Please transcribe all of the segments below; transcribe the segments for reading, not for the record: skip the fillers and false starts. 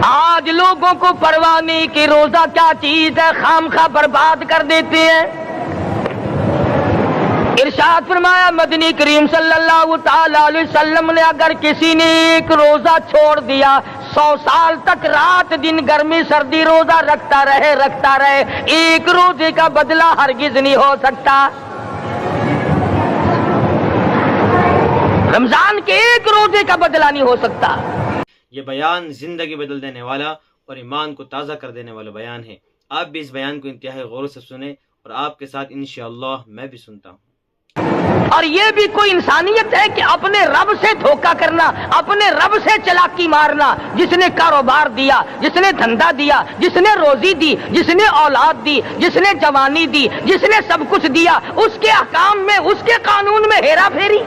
آج لوگوں کو پرواہ نہیں کہ روزہ کیا چیز ہے، خام خواہ برباد کر دیتے ہیں۔ ارشاد فرمایا مدنی کریم صلی اللہ تعالی علیہ وسلم نے اگر کسی نے ایک روزہ چھوڑ دیا 100 سال تک رات دن گرمی سردی روزہ رکھتا رہے ایک روزے کا بدلہ ہرگز نہیں ہو سکتا۔ رمضان کے ایک روزے کا بدلہ نہیں ہو سکتا۔ یہ بیان زندگی بدل دینے والا اور ایمان کو تازہ کر دینے والا بیان ہے۔ آپ بھی اس بیان کو انتہائی غور سے سنیں اور آپ کے ساتھ انشاءاللہ میں بھی سنتا ہوں۔ اور یہ بھی کوئی انسانیت ہے کہ اپنے رب سے دھوکہ کرنا، اپنے رب سے چلاکی مارنا؟ جس نے کاروبار دیا، جس نے دھندا دیا، جس نے روزی دی، جس نے اولاد دی، جس نے جوانی دی، جس نے سب کچھ دیا، اس کے احکام میں، اس کے قانون میں ہیرا پھیری۔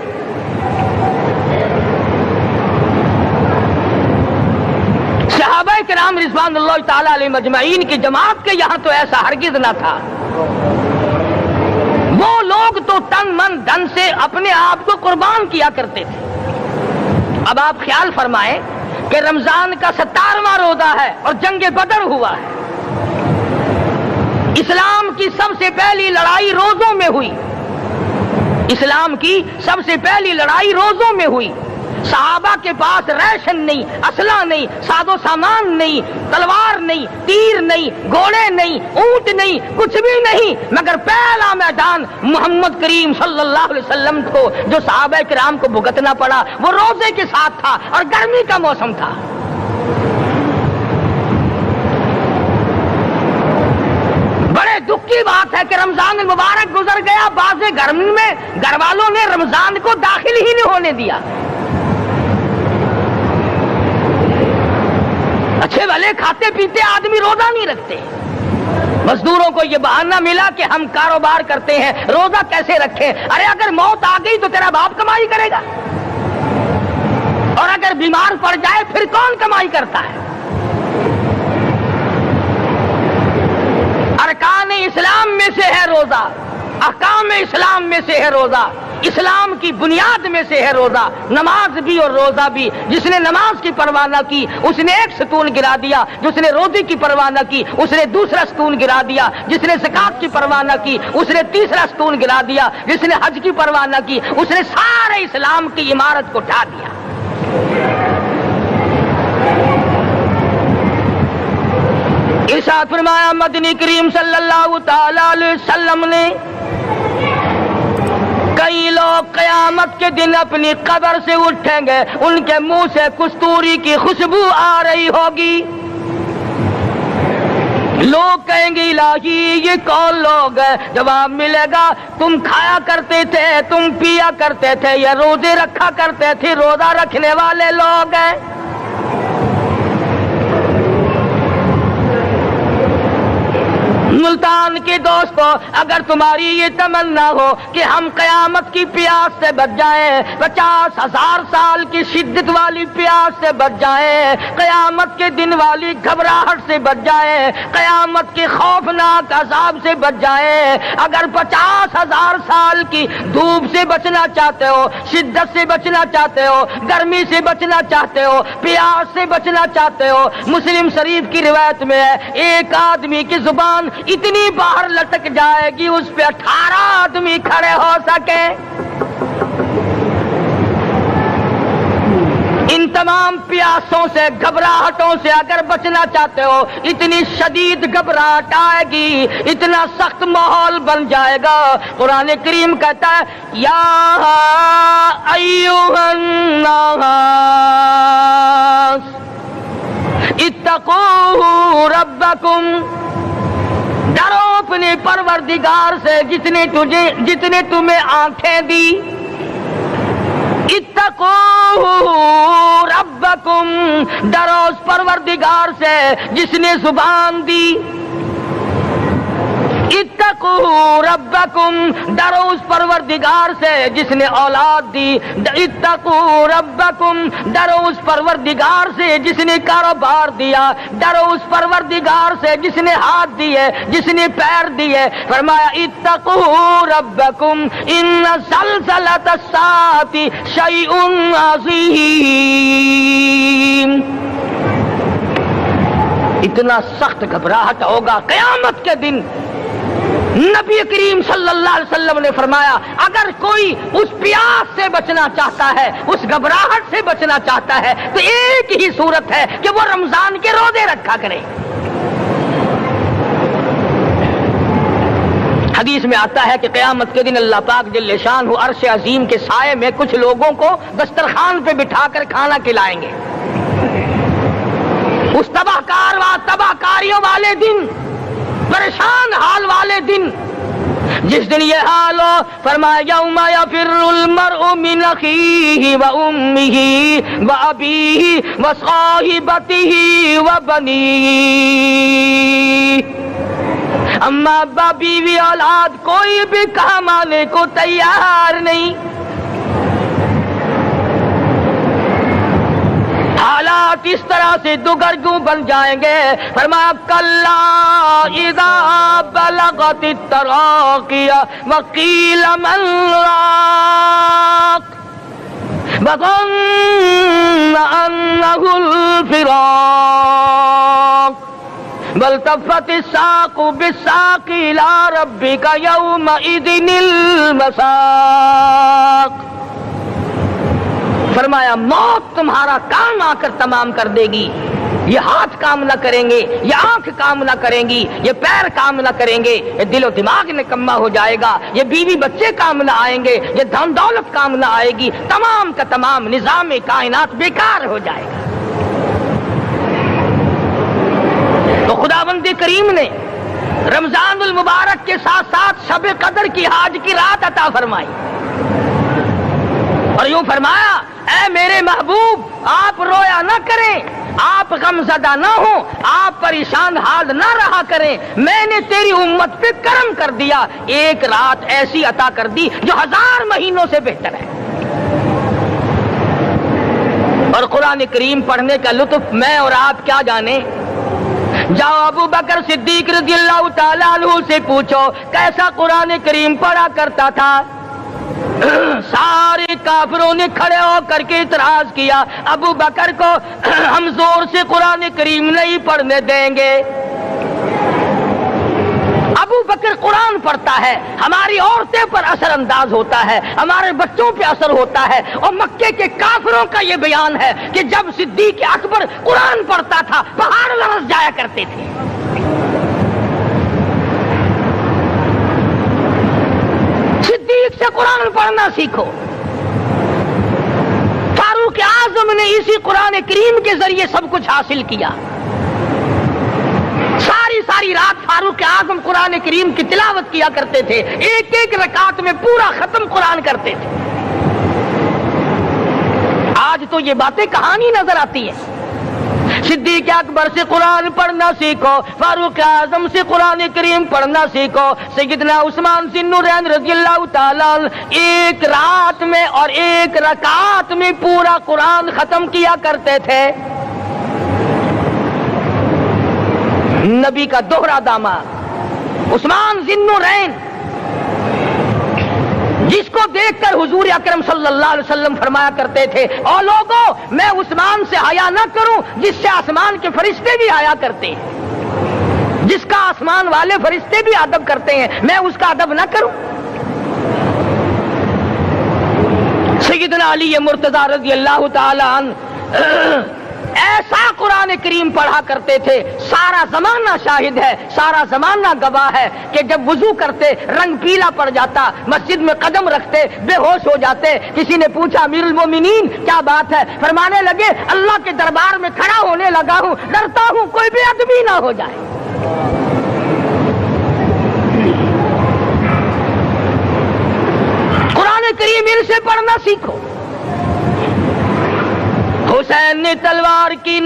صحابہ کرام رضوان اللہ تعالی علیہ مجمعین کی جماعت کے یہاں تو ایسا ہرگز نہ تھا۔ وہ لوگ تو تن من دھن سے اپنے آپ کو قربان کیا کرتے تھے۔ اب آپ خیال فرمائیں کہ رمضان کا 17واں روزہ ہے اور جنگ بدر ہوا ہے۔ اسلام کی سب سے پہلی لڑائی روزوں میں ہوئی، اسلام کی سب سے پہلی لڑائی روزوں میں ہوئی۔ صحابہ کے پاس ریشن نہیں، اسلحہ نہیں، ساز و سامان نہیں، تلوار نہیں، تیر نہیں، گھوڑے نہیں، اونٹ نہیں، کچھ بھی نہیں، مگر پہلا میدان محمد کریم صلی اللہ علیہ وسلم کو جو صحابہ کرام کو بھگتنا پڑا وہ روزے کے ساتھ تھا اور گرمی کا موسم تھا۔ بڑے دکھ کی بات ہے کہ رمضان المبارک گزر گیا، بعض گرمی میں گھر والوں نے رمضان کو داخل ہی نہیں ہونے دیا۔ اچھے بھلے کھاتے پیتے آدمی روزہ نہیں رکھتے، مزدوروں کو یہ بہانہ ملا کہ ہم کاروبار کرتے ہیں روزہ کیسے رکھیں؟ ارے اگر موت آ گئی تو تیرا باپ کمائی کرے گا، اور اگر بیمار پڑ جائے پھر کون کمائی کرتا ہے؟ ارکان اسلام میں سے ہے روزہ، احکام اسلام میں سے ہے روزہ، اسلام کی بنیاد میں سے ہے روزہ، نماز بھی اور روزہ بھی۔ جس نے نماز کی پرواہ نہ کی اس نے ایک ستون گرا دیا، جس نے روزے کی پرواہ نہ کی اس نے دوسرا ستون گرا دیا، جس نے زکات کی پرواہ نہ کی اس نے تیسرا ستون گرا دیا، جس نے حج کی پرواہ نہ کی اس نے سارے اسلام کی عمارت کو ڈھا دیا۔ ارشاد فرمایا مدنی کریم صلی اللہ تعالی علیہ وسلم نے کئی لوگ قیامت کے دن اپنی قبر سے اٹھیں گے، ان کے منہ سے کستوری کی خوشبو آ رہی ہوگی۔ لوگ کہیں گے الہی یہ کون لوگ ہیں؟ جواب ملے گا تم کھایا کرتے تھے، تم پیا کرتے تھے، یہ روزے رکھا کرتے تھے، روزہ رکھنے والے لوگ ہیں۔ ملتان کے دوستو، اگر تمہاری یہ تمنا ہو کہ ہم قیامت کی پیاس سے بچ جائیں، 50,000 سال کی شدت والی پیاس سے بچ جائیں، قیامت کے دن والی گھبراہٹ سے بچ جائیں، قیامت کے خوفناک عذاب سے بچ جائیں، اگر 50,000 سال کی دھوپ سے بچنا چاہتے ہو، شدت سے بچنا چاہتے ہو، گرمی سے بچنا چاہتے ہو، پیاس سے بچنا چاہتے ہو، مسلم شریف کی روایت میں ہے ایک آدمی کی زبان اتنی باہر لٹک جائے گی اس پہ 18 آدمی کھڑے ہو سکے۔ ان تمام پیاسوں سے، گھبراہٹوں سے اگر بچنا چاہتے ہو، اتنی شدید گھبراہٹ آئے گی، اتنا سخت ماحول بن جائے گا۔ قرآن کریم کہتا ہے یا ایھا الناس اتقوا ربکم، ڈرو اپنے پروردگار سے جتنے تمہیں آنکھیں دی۔ اتقوا ربکم، ڈرو اس پروردگار سے جس نے زبان دی۔ اتقوا ربکم، ڈرو اس پروردگار سے جس نے اولاد دی۔ اتقوا ربکم، ڈرو اس پروردگار سے جس نے کاروبار دیا۔ ڈرو اس پروردگار سے جس نے ہاتھ دیے، جس نے پیر دیے۔ فرمایا اتقوا ربکم ان زلزلۃ الساعۃ شیء عظیم۔ اتنا سخت گھبراہٹ ہوگا قیامت کے دن. نبی کریم صلی اللہ علیہ وسلم نے فرمایا اگر کوئی اس پیاس سے بچنا چاہتا ہے, اس گھبراہٹ سے بچنا چاہتا ہے, تو ایک ہی صورت ہے کہ وہ رمضان کے روزے رکھا کرے. حدیث میں آتا ہے کہ قیامت کے دن اللہ پاک جل شانہ عرش عظیم کے سائے میں کچھ لوگوں کو دسترخوان پہ بٹھا کر کھانا کھلائیں گے. اس تباہ کاریوں والے دن, پریشان حال والے دن, جس دن یہ حال ہو, فرمایا یوم یفر المرء من اخیہ و امہ و ابیہ و صاحبتہ و بنیہ. اما ابا بیوی اولاد کوئی بھی کام آنے کو تیار نہیں. حالات اس طرح سے دگرگوں بن جائیں گے. فرمایا کلا اذا بلغت التراقی وقیل من راق وظن انہ الفراق والتفت الساق بالساق الى ربک یومئذ المساق. فرمایا موت تمہارا کام آ کر تمام کر دے گی. یہ ہاتھ کام نہ کریں گے, یہ آنکھ کام نہ کریں گی, یہ پیر کام نہ کریں گے, یہ دل و دماغ نکما ہو جائے گا, یہ بیوی بچے کام نہ آئیں گے, یہ دھن دولت کام نہ آئے گی. تمام کا تمام نظام کائنات بیکار ہو جائے گا. تو خداوند کریم نے رمضان المبارک کے ساتھ ساتھ شب قدر کی حاج کی رات عطا فرمائی اور یوں فرمایا اے میرے محبوب آپ رویا نہ کریں, آپ غم زدہ نہ ہوں, آپ پریشان حال نہ رہا کریں. میں نے تیری امت پہ کرم کر دیا, ایک رات ایسی عطا کر دی جو 1000 مہینوں سے بہتر ہے. اور قرآن کریم پڑھنے کا لطف میں اور آپ کیا جانیں. جاؤ ابو بکر صدیق رضی اللہ تعالیٰ عنہ سے پوچھو کیسا قرآن کریم پڑھا کرتا تھا. سارے کافروں نے کھڑے ہو کر کے اعتراض کیا ابو بکر کو ہم زور سے قرآن کریم نہیں پڑھنے دیں گے. ابو بکر قرآن پڑھتا ہے, ہماری عورتیں پر اثر انداز ہوتا ہے, ہمارے بچوں پہ اثر ہوتا ہے. اور مکے کے کافروں کا یہ بیان ہے کہ جب صدیق اکبر قرآن پڑھتا تھا پہاڑ لرز جایا کرتے تھے. صدیق سے قرآن پڑھنا سیکھو. فاروق اعظم نے اسی قرآن کریم کے ذریعے سب کچھ حاصل کیا. ساری رات فاروق اعظم قرآن کریم کی تلاوت کیا کرتے تھے, ایک ایک رکعت میں پورا ختم قرآن کرتے تھے. آج تو یہ باتیں کہانی نظر آتی ہیں. صدیق اکبر سے قرآن پڑھنا سیکھو, فاروق اعظم سے قرآن کریم پڑھنا سیکھو. سیدنا عثمان ذی النورین رضی اللہ تعالیٰ ایک رات میں اور ایک رکعت میں پورا قرآن ختم کیا کرتے تھے. نبی کا دوہرا داماد عثمان ذی النورین, جس کو دیکھ کر حضور اکرم صلی اللہ علیہ وسلم فرمایا کرتے تھے او لوگوں میں عثمان سے حیا نہ کروں جس سے آسمان کے فرشتے بھی حیا کرتے ہیں, جس کا آسمان والے فرشتے بھی ادب کرتے ہیں, میں اس کا ادب نہ کروں. سیدنا علی مرتضی رضی اللہ تعالی عنہ ایسا قرآن کریم پڑھا کرتے تھے, سارا زمانہ شاہد ہے, سارا زمانہ گواہ ہے کہ جب وضو کرتے رنگ پیلا پڑ جاتا, مسجد میں قدم رکھتے بے ہوش ہو جاتے. کسی نے پوچھا امیر المومنین کیا بات ہے, فرمانے لگے اللہ کے دربار میں کھڑا ہونے لگا ہوں, ڈرتا ہوں کوئی بے ادبی نہ ہو جائے. قرآن کریم ان سے پڑھنا سیکھو. حسین نے تلوار کی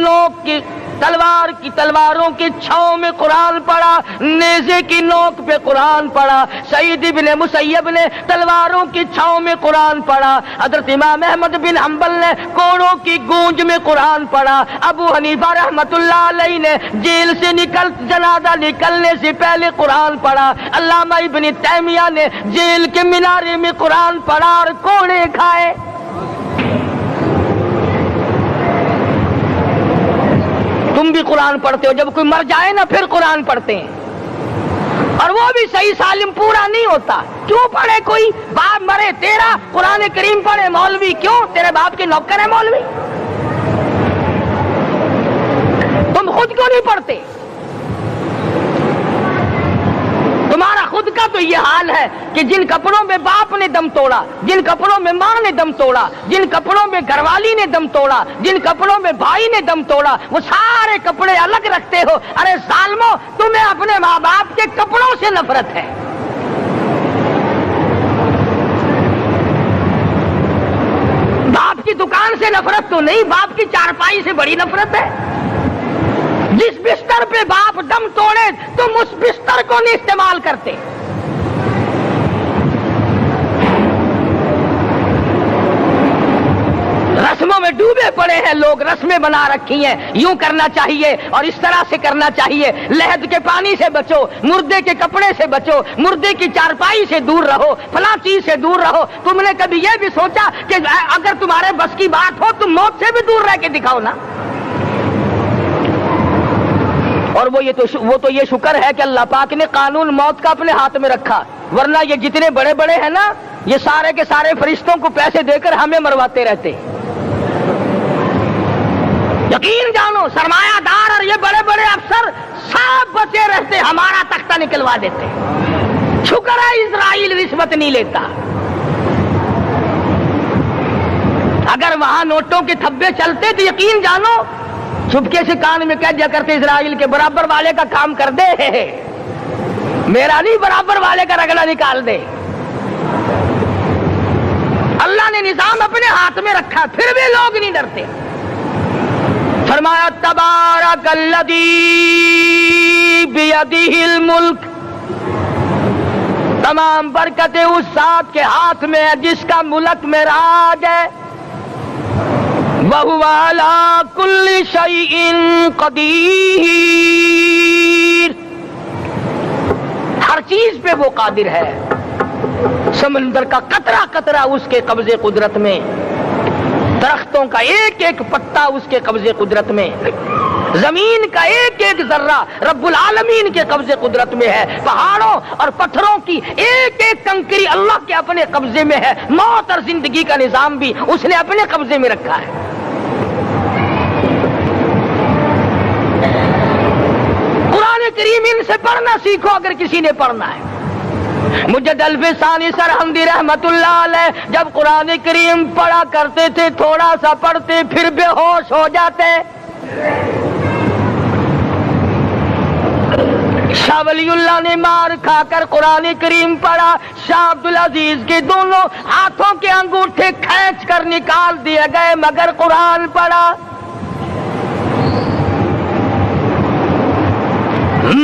تلواروں کی چھاؤں میں قرآن پڑھا, نیزے کی نوک پہ قرآن پڑھا. سعید بن مسیب نے تلواروں کی چھاؤں میں قرآن پڑھا. حضرت امام احمد بن حنبل نے کوڑوں کی گونج میں قرآن پڑھا. ابو حنیفہ رحمت اللہ علیہ نے جیل سے جنازہ نکلنے سے پہلے قرآن پڑھا. علامہ ابن تیمیہ نے جیل کے مینارے میں قرآن پڑھا اور کوڑے کھائے. تم بھی قرآن پڑھتے ہو، جب کوئی مر جائے نا پھر قرآن پڑھتے ہیں، اور وہ بھی صحیح سالم پورا نہیں ہوتا۔ کیوں پڑھے؟ کوئی باپ مرے تیرا قرآن کریم پڑھے مولوی، کیوں؟ تیرے باپ کے نوکر ہے مولوی؟ تم خود کیوں نہیں پڑھتے؟ تمہارا خود کا تو یہ حال ہے کہ جن کپڑوں میں باپ نے دم توڑا، جن کپڑوں میں ماں نے دم توڑا، جن کپڑوں میں گھر والی نے دم توڑا، جن کپڑوں میں بھائی نے دم توڑا، وہ سارے کپڑے الگ رکھتے ہو۔ ارے ظالمو، تمہیں اپنے ماں باپ کے کپڑوں سے نفرت ہے۔ باپ کی دکان سے نفرت تو نہیں، باپ کی چارپائی سے بڑی نفرت ہے۔ جس بستر پہ باپ دم توڑے تم اس بستر کو نہیں استعمال کرتے۔ رسموں میں ڈوبے پڑے ہیں لوگ، رسمیں بنا رکھی ہیں، یوں کرنا چاہیے اور اس طرح سے کرنا چاہیے، لہد کے پانی سے بچو، مردے کے کپڑے سے بچو، مردے کی چارپائی سے دور رہو، فلاں چیز سے دور رہو۔ تم نے کبھی یہ بھی سوچا کہ اگر تمہارے بس کی بات ہو تم موت سے بھی دور رہ کے دکھاؤ نا؟ اور وہ تو یہ شکر ہے کہ اللہ پاک نے قانون موت کا اپنے ہاتھ میں رکھا، ورنہ یہ جتنے بڑے بڑے ہیں نا، یہ سارے کے سارے فرشتوں کو پیسے دے کر ہمیں مرواتے رہتے۔ یقین جانو، سرمایہ دار اور یہ بڑے بڑے افسر سب بچے رہتے، ہمارا تختہ نکلوا دیتے۔ شکر ہے اسرائیل رشوت نہیں لیتا۔ اگر وہاں نوٹوں کے تھبے چلتے تو یقین جانو چپکے سے کان میں کہہ دیا کرتے اسرائیل کے برابر والے کا کام کر دے، میرا نہیں، برابر والے کا رگڑا نکال دے۔ اللہ نے نظام اپنے ہاتھ میں رکھا، پھر بھی لوگ نہیں ڈرتے۔ فرمایا تبارک الذی بیدہ الملک، تمام برکتیں اس ذات کے ہاتھ میں ہے جس کا ملک میں راج ہے۔ وَهُوَ عَلَىٰ كُلِّ شَيْءٍ قَدِيرٌ، ہر چیز پہ وہ قادر ہے۔ سمندر کا قطرہ قطرہ اس کے قبضے قدرت میں، درختوں کا ایک ایک پتا اس کے قبضے قدرت میں، زمین کا ایک ایک ذرہ رب العالمین کے قبضے قدرت میں ہے، پہاڑوں اور پتھروں کی ایک ایک کنکری اللہ کے اپنے قبضے میں ہے، موت اور زندگی کا نظام بھی اس نے اپنے قبضے میں رکھا ہے۔ قرآن کریم ان سے پڑھنا سیکھو اگر کسی نے پڑھنا ہے۔ مجد الفسانی سرہندی رحمت اللہ علیہ جب قرآن کریم پڑھا کرتے تھے، تھوڑا سا پڑھتے پھر بے ہوش ہو جاتے۔ شاہ ولی اللہ نے مار کھا کر قرآن کریم پڑھا، شاہ عبدالعزیز کے دونوں ہاتھوں کے انگوٹھے کھینچ کر نکال دیے گئے، مگر قرآن پڑھا۔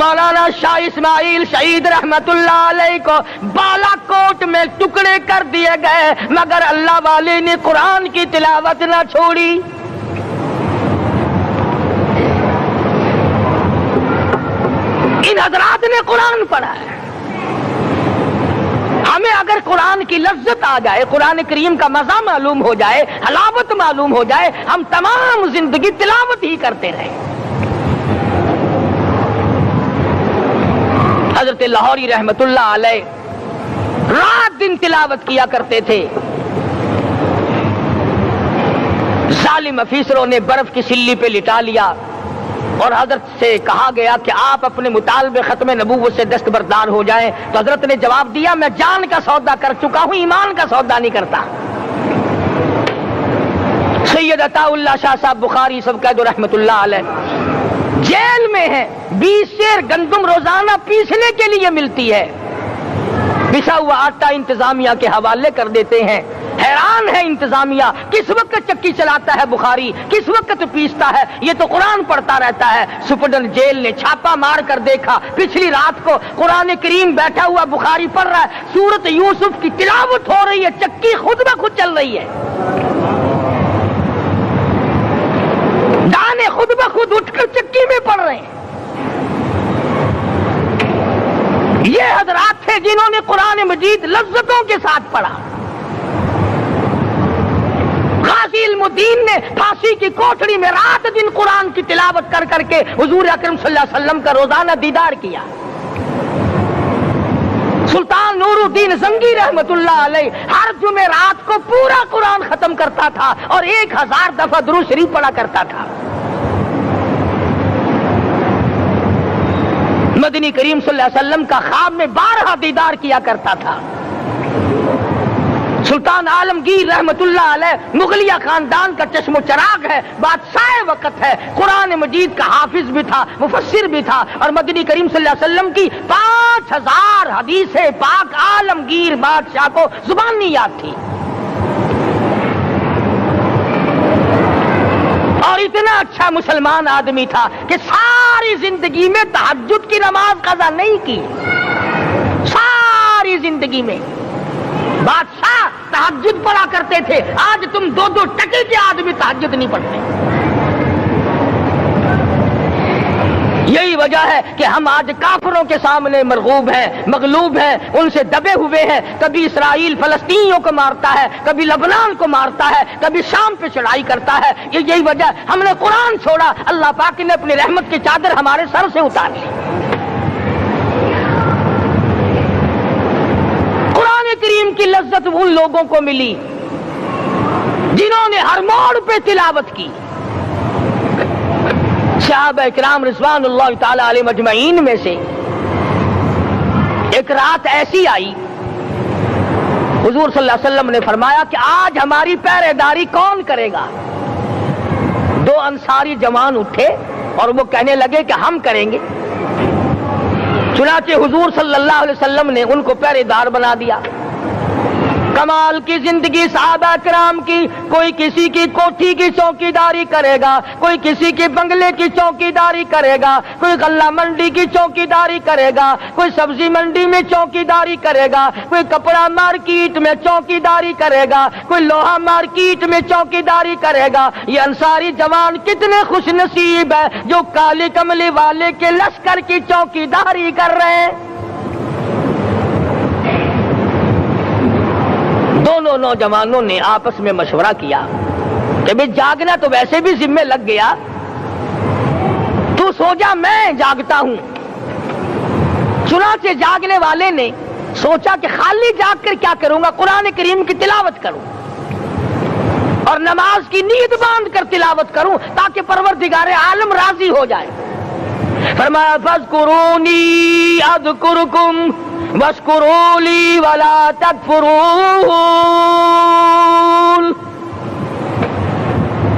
مولانا شاہ اسماعیل شہید رحمت اللہ علیہ کو بالا کوٹ میں ٹکڑے کر دیے گئے، مگر اللہ والے نے قرآن کی تلاوت نہ چھوڑی۔ ان حضرات نے قرآن پڑھا ہے۔ ہمیں اگر قرآن کی لذت آ جائے، قرآن کریم کا مزہ معلوم ہو جائے، حلاوت معلوم ہو جائے، ہم تمام زندگی تلاوت ہی کرتے رہیں۔ حضرت لاہوری رحمت اللہ علیہ رات دن تلاوت کیا کرتے تھے۔ ظالم افیسروں نے برف کی سلی پہ لٹا لیا اور حضرت سے کہا گیا کہ آپ اپنے مطالبے ختم نبوت سے دستبردار ہو جائیں، تو حضرت نے جواب دیا میں جان کا سودا کر چکا ہوں، ایمان کا سودا نہیں کرتا۔ سید عطا اللہ شاہ صاحب بخاری سب کہہ دو رحمت اللہ علیہ جیل میں ہے، 20 سیر گندم روزانہ پیسنے کے لیے ملتی ہے، پسا ہوا آٹا انتظامیہ کے حوالے کر دیتے ہیں۔ حیران ہے انتظامیہ، کس وقت چکی چلاتا ہے بخاری، کس وقت پیستا ہے، یہ تو قرآن پڑھتا رہتا ہے۔ سپرڈنٹ جیل نے چھاپا مار کر دیکھا، پچھلی رات کو قرآن کریم بیٹھا ہوا بخاری پڑھ رہا ہے، سورت یوسف کی تلاوت ہو رہی ہے، چکی خود بخود چل رہی ہے، دانے خود بخود اٹھ کر چکی میں پڑھ رہے ہیں۔ یہ حضرات تھے جنہوں نے قرآن مجید لذتوں کے ساتھ پڑھا۔ غازی علم الدین نے پھانسی کی کوٹڑی میں رات دن قرآن کی تلاوت کر کر کے حضور اکرم صلی اللہ علیہ وسلم کا روزانہ دیدار کیا۔ سلطان نور الدین زنگی رحمت اللہ علیہ ہر جمعرات کو پورا قرآن ختم کرتا تھا اور 1000 دفعہ درود شریف پڑھا کرتا تھا۔ مدنی کریم صلی اللہ علیہ وسلم کا خواب میں 12 دیدار کیا کرتا تھا۔ سلطان عالمگیر رحمت اللہ علیہ مغلیہ خاندان کا چشم و چراغ ہے، بادشاہ وقت ہے، قرآن مجید کا حافظ بھی تھا، مفسر بھی تھا، اور مدنی کریم صلی اللہ علیہ وسلم کی 5000 حدیث پاک عالمگیر بادشاہ کو زبانی یاد تھی۔ اور اتنا اچھا مسلمان آدمی تھا کہ ساری زندگی میں تہجد کی نماز قضا نہیں کی، ساری زندگی میں۔ بادشاہ تہجد پڑھا کرتے تھے، آج تم 2 ٹکے کے آدمی تہجد نہیں پڑھتے۔ یہی وجہ ہے کہ ہم آج کافروں کے سامنے مرغوب ہیں، مغلوب ہیں، ان سے دبے ہوئے ہیں۔ کبھی اسرائیل فلسطینیوں کو مارتا ہے، کبھی لبنان کو مارتا ہے، کبھی شام پہ چڑھائی کرتا ہے۔ یہی وجہ ہے ہم نے قرآن چھوڑا، اللہ پاک نے اپنی رحمت کی چادر ہمارے سر سے اتاری۔ قرآن کریم کی لذت ان لوگوں کو ملی جنہوں نے ہر موڑ پہ تلاوت کی۔ صحابہ کرام رضوان اللہ تعالی علیہ مجمعین میں سے ایک رات ایسی آئی، حضور صلی اللہ علیہ وسلم نے فرمایا کہ آج ہماری پہرے داری کون کرے گا؟ 2 انصاری جوان اٹھے اور وہ کہنے لگے کہ ہم کریں گے۔ چنانچہ حضور صلی اللہ علیہ وسلم نے ان کو پہرے دار بنا دیا۔ کمال کی زندگی صحابہ کرام کی، کوئی کسی کی کوٹھی کی چوکی داری کرے گا، کوئی کسی کے بنگلے کی چوکی داری کرے گا، کوئی غلہ منڈی کی چوکی داری کرے گا، کوئی سبزی منڈی میں چوکی داری کرے گا، کوئی کپڑا مارکیٹ میں چوکی داری کرے گا، کوئی لوہا مارکیٹ میں چوکی داری کرے گا۔ یہ انصاری جوان کتنے خوش نصیب ہے جو کالی کملی والے کے لشکر کی چوکی داری کر رہے ہیں۔ دونوں نوجوانوں نے آپس میں مشورہ کیا کہ بھئی جاگنا تو ویسے بھی ذمہ لگ گیا، تو سو جا میں جاگتا ہوں۔ چنانچہ جاگنے والے نے سوچا کہ خالی جاگ کر کیا کروں گا، قرآن کریم کی تلاوت کروں اور نماز کی نیت باندھ کر تلاوت کروں تاکہ پروردگار عالم راضی ہو جائے۔ فرمایا فاذکرونی اذکرکم واشکروا لی ولا تکفرون،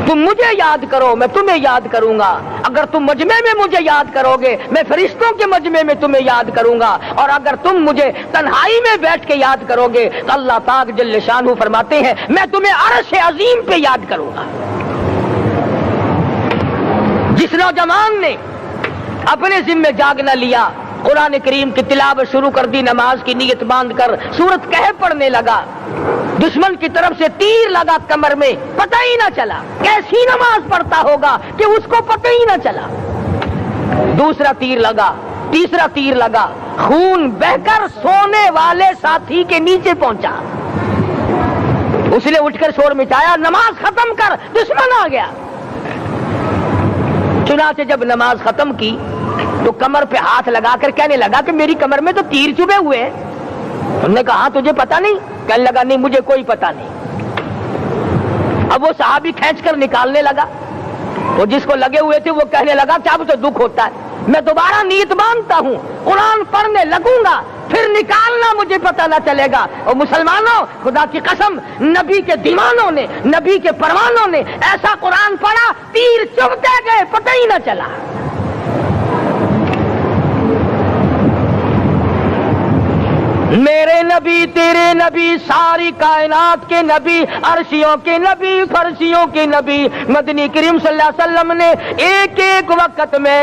تم مجھے یاد کرو میں تمہیں یاد کروں گا، اگر تم مجمع میں مجھے یاد کرو گے میں فرشتوں کے مجمع میں تمہیں یاد کروں گا، اور اگر تم مجھے تنہائی میں بیٹھ کے یاد کرو گے تو اللہ پاک جل شانہ فرماتے ہیں میں تمہیں عرش عظیم پہ یاد کروں گا۔ جس نوجوان نے اپنے ذمہ جاگنا لیا، قرآن کریم کی تلاوت شروع کر دی، نماز کی نیت باندھ کر سورۃ کہف پڑھنے لگا، دشمن کی طرف سے تیر لگا کمر میں، پتہ ہی نہ چلا کیسی نماز پڑھتا ہوگا کہ اس کو پتہ ہی نہ چلا۔ دوسرا تیر لگا، تیسرا تیر لگا، خون بہ کر سونے والے ساتھی کے نیچے پہنچا۔ اس نے اٹھ کر شور مچایا نماز ختم کر، دشمن آ گیا۔ چنانچہ جب نماز ختم کی تو کمر پہ ہاتھ لگا کر کہنے لگا کہ میری کمر میں تو تیر چبھے ہوئے ہیں۔ انہوں نے کہا تجھے پتا نہیں؟ کہنے لگا نہیں مجھے کوئی پتا نہیں۔ اب وہ صحابی کھینچ کر نکالنے لگا، وہ جس کو لگے ہوئے تھے وہ کہنے لگا کہ اب تو دکھ ہوتا ہے، میں دوبارہ نیت باندھتا ہوں، قرآن پڑھنے لگوں گا، پھر نکالنا مجھے پتہ نہ چلے گا۔ اور مسلمانوں خدا کی قسم نبی کے دیوانوں نے، نبی کے پروانوں نے ایسا قرآن پڑھا تیر چبھتے گئے پتہ ہی نہ چلا۔ میرے نبی تیرے نبی ساری کائنات کے نبی، عرشیوں کے نبی، فرشیوں کے نبی، مدنی کریم صلی اللہ علیہ وسلم نے ایک ایک وقت میں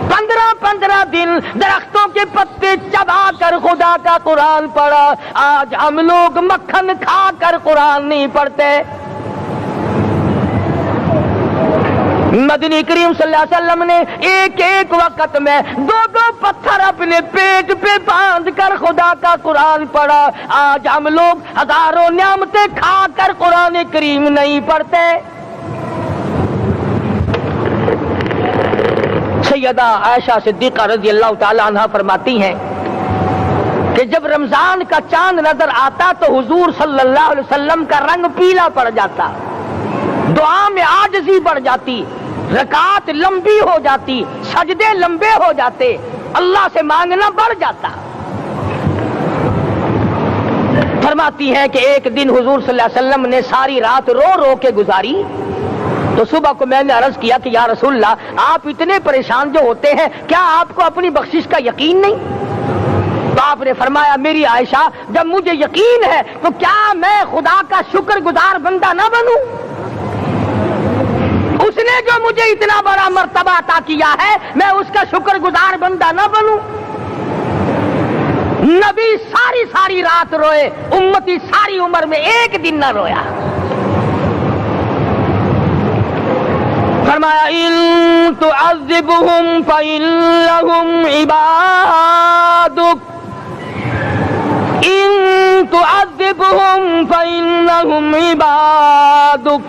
15 دن درختوں کے پتے چبا کر خدا کا قرآن پڑھا۔ آج ہم لوگ مکھن کھا کر قرآن نہیں پڑھتے۔ مدنی کریم صلی اللہ علیہ وسلم نے ایک ایک وقت میں 2 پتھر اپنے پیٹ پہ باندھ کر خدا کا قرآن پڑھا. آج ہم لوگ ہزاروں نعمتیں کھا کر قرآن کریم نہیں پڑھتے. سیدہ عائشہ صدیقہ رضی اللہ تعالی عنہا فرماتی ہیں کہ جب رمضان کا چاند نظر آتا تو حضور صلی اللہ علیہ وسلم کا رنگ پیلا پڑ جاتا, دعا میں عاجزی بڑھ جاتی, رکعت لمبی ہو جاتی, سجدے لمبے ہو جاتے, اللہ سے مانگنا بڑھ جاتا. فرماتی ہے کہ ایک دن حضور صلی اللہ علیہ وسلم نے ساری رات رو رو کے گزاری. تو صبح کو میں نے عرض کیا کہ یا رسول اللہ, آپ اتنے پریشان جو ہوتے ہیں, کیا آپ کو اپنی بخشش کا یقین نہیں؟ تو آپ نے فرمایا میری عائشہ, جب مجھے یقین ہے تو کیا میں خدا کا شکر گزار بندہ نہ بنوں؟ اس نے جو مجھے اتنا بڑا مرتبہ عطا کیا ہے, میں اس کا شکر گزار بندہ نہ بنوں؟ نبی ساری رات روئے, امتی ساری عمر میں ایک دن نہ رویا. فرمایا ان تعذبهم فإنهم عبادك, ان تعذبهم فإنهم عبادك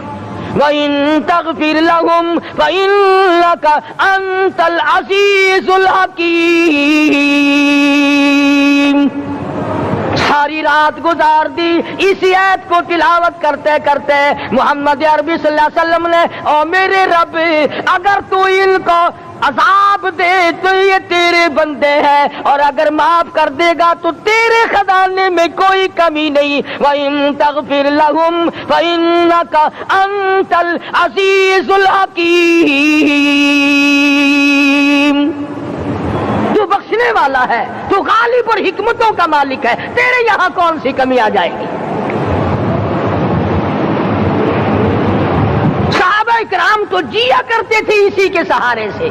وَإِن تَغْفِرْ لَهُمْ فَإِنَّكَ أَنْتَ الْعَزِيزُ الْحَكِيمُ. ساری رات گزار دی اسی آیت کو تلاوت کرتے کرتے. محمد عربی صلی اللہ علیہ وسلم نے, او میرے رب, اگر تو ان کو عذاب دے تو یہ تیرے بندے ہیں, اور اگر معاف کر دے گا تو تیرے خزانے میں کوئی کمی نہیں. وَإِن تَغْفِرْ لَهُمْ فَإِنَّكَ أَنْتَ الْعَزِيزُ الْحَكِيمُ. تو بخشنے والا ہے, تو غالب اور حکمتوں کا مالک ہے, تیرے یہاں کون سی کمی آ جائے گی؟ صحابہ کرام تو جیا کرتے تھے اسی کے سہارے سے.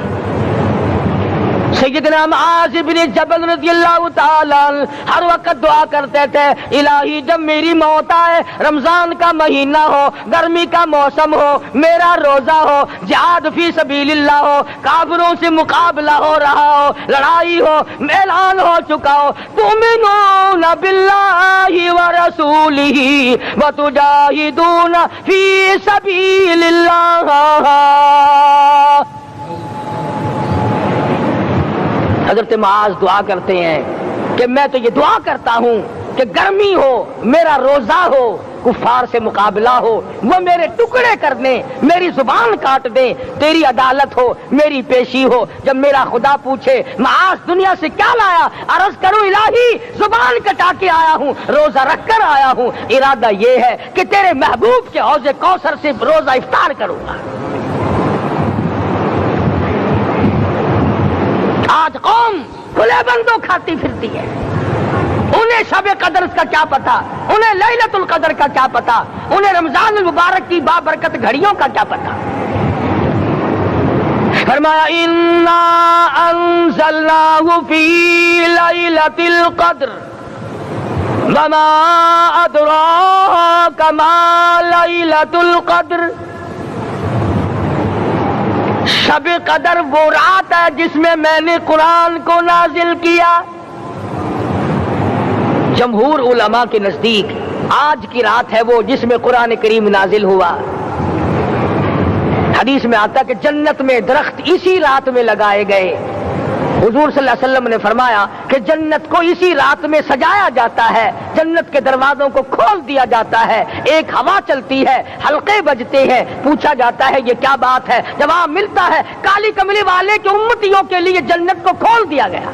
سیدنا معاذ بن جبل رضی اللہ تعالی ہر وقت دعا کرتے تھے, الہی جب میری موت آئے, رمضان کا مہینہ ہو, گرمی کا موسم ہو, میرا روزہ ہو, جہاد فی سبیل اللہ ہو, کافروں سے مقابلہ ہو رہا ہو, لڑائی ہو, اعلان ہو چکا ہو, تؤمنون باللہ ورسولہ وتجاہدون فی سبیل اللہ. حضرت معاذ دعا کرتے ہیں کہ میں تو یہ دعا کرتا ہوں کہ گرمی ہو, میرا روزہ ہو, کفار سے مقابلہ ہو, وہ میرے ٹکڑے کر دیں, میری زبان کاٹ دیں, تیری عدالت ہو, میری پیشی ہو. جب میرا خدا پوچھے معاذ دنیا سے کیا لایا, عرض کروں الہی زبان کٹا کے آیا ہوں, روزہ رکھ کر آیا ہوں, ارادہ یہ ہے کہ تیرے محبوب کے حوض کوثر سے روزہ افطار کروں گا. آج قوم کھلے بندوں کھاتی پھرتی ہے, انہیں شب قدر کا کیا پتا, انہیں لیلۃ القدر کا کیا پتا, انہیں رمضان المبارک کی بابرکت گھڑیوں کا کیا پتا. فرمایا انا انزلناہ فی لیلۃ القدر وما ادراک ما لیلۃ القدر. شب قدر وہ رات ہے جس میں نے قرآن کو نازل کیا. جمہور علماء کے نزدیک آج کی رات ہے وہ جس میں قرآن کریم نازل ہوا. حدیث میں آتا کہ جنت میں درخت اسی رات میں لگائے گئے. حضور صلی اللہ علیہ وسلم نے فرمایا کہ جنت کو اسی رات میں سجایا جاتا ہے, جنت کے دروازوں کو کھول دیا جاتا ہے, ایک ہوا چلتی ہے, حلقے بجتے ہیں, پوچھا جاتا ہے یہ کیا بات ہے, جواب ملتا ہے کالی کملی والے کے امتیوں کے لیے جنت کو کھول دیا گیا.